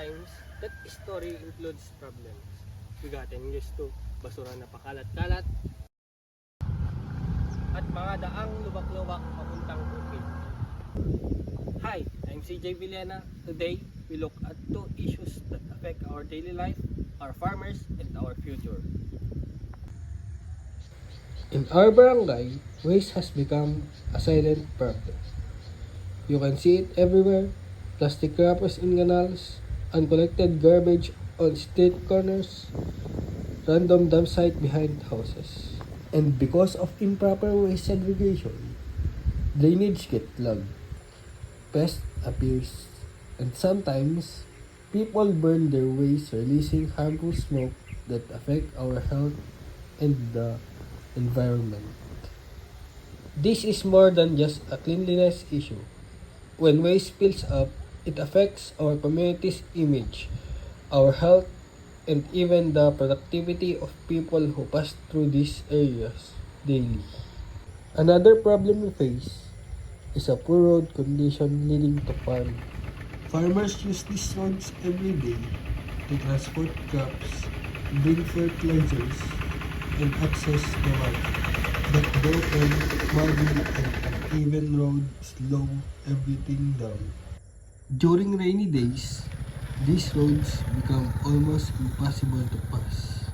Sometimes, that story includes problems. We gotten used to basura na pakalat-kalat at mga daang lubak-lubak papuntang bukid. Hi, I'm CJ Villena. Today, we look at two issues that affect our daily life, our farmers, and our future. In our barangay, waste has become a silent problem. You can see it everywhere: plastic wrappers in canals, uncollected garbage on street corners, random dump site behind houses. And because of improper waste segregation, drainage get clogged, pest appears, and sometimes people burn their waste, releasing harmful smoke that affect our health and the environment. This is more than just a cleanliness issue. When waste spills up, it affects our community's image, our health, and even the productivity of people who pass through these areas daily. Another problem we face is a poor road condition leading to farming. Farmers use these roads every day to transport crops, bring fertilizers, and access the market. But broken, muddy, and uneven road slow everything down. During rainy days, these roads become almost impossible to pass.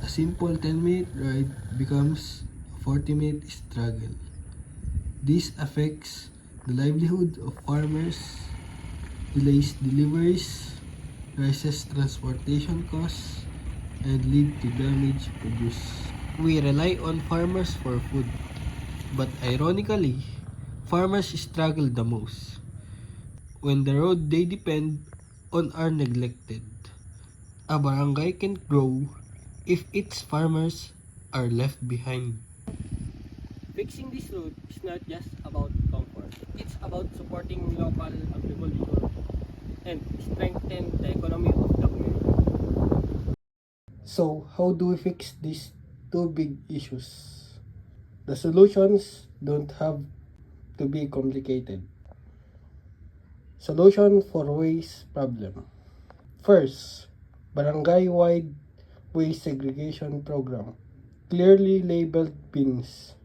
A simple 10-minute ride becomes a 40-minute struggle. This affects the livelihood of farmers, delays deliveries, raises transportation costs, and lead to damaged produce. We rely on farmers for food, but ironically, farmers struggle the most when the road they depend on are neglected. A barangay can grow if its farmers are left behind. Fixing this road is not just about comfort. It's about supporting local agriculture and strengthen the economy of the community. So, how do we fix these two big issues? The solutions don't have to be complicated. Solution for waste problem. First, barangay-wide waste segregation program. Clearly labeled bins: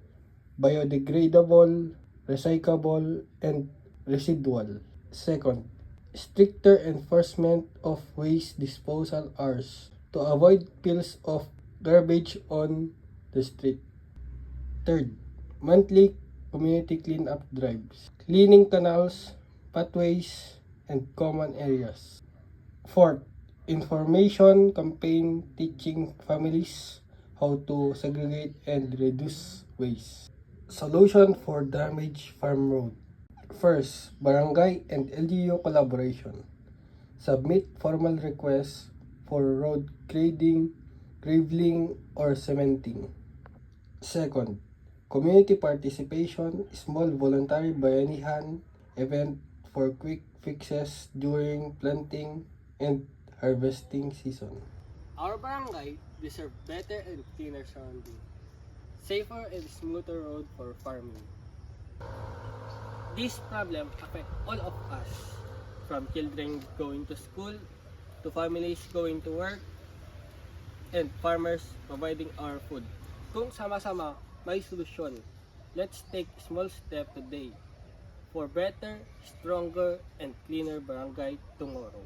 biodegradable, recyclable, and residual. Second, stricter enforcement of waste disposal hours to avoid piles of garbage on the street. Third, monthly community cleanup drives, cleaning canals, pathways, and common areas. Fourth, information campaign teaching families how to segregate and reduce waste. Solution for damaged farm road. First, barangay and LGU collaboration. Submit formal requests for road grading, graveling, or cementing. Second, community participation, small voluntary bayanihan event for quick fixes during planting and harvesting season. Our barangay deserve better and cleaner surrounding, safer and smoother road for farming. This problem affect all of us, from children going to school, to families going to work, and farmers providing our food. Kung sama-sama may solusyon, let's take small step today for better, stronger, and cleaner barangay tomorrow.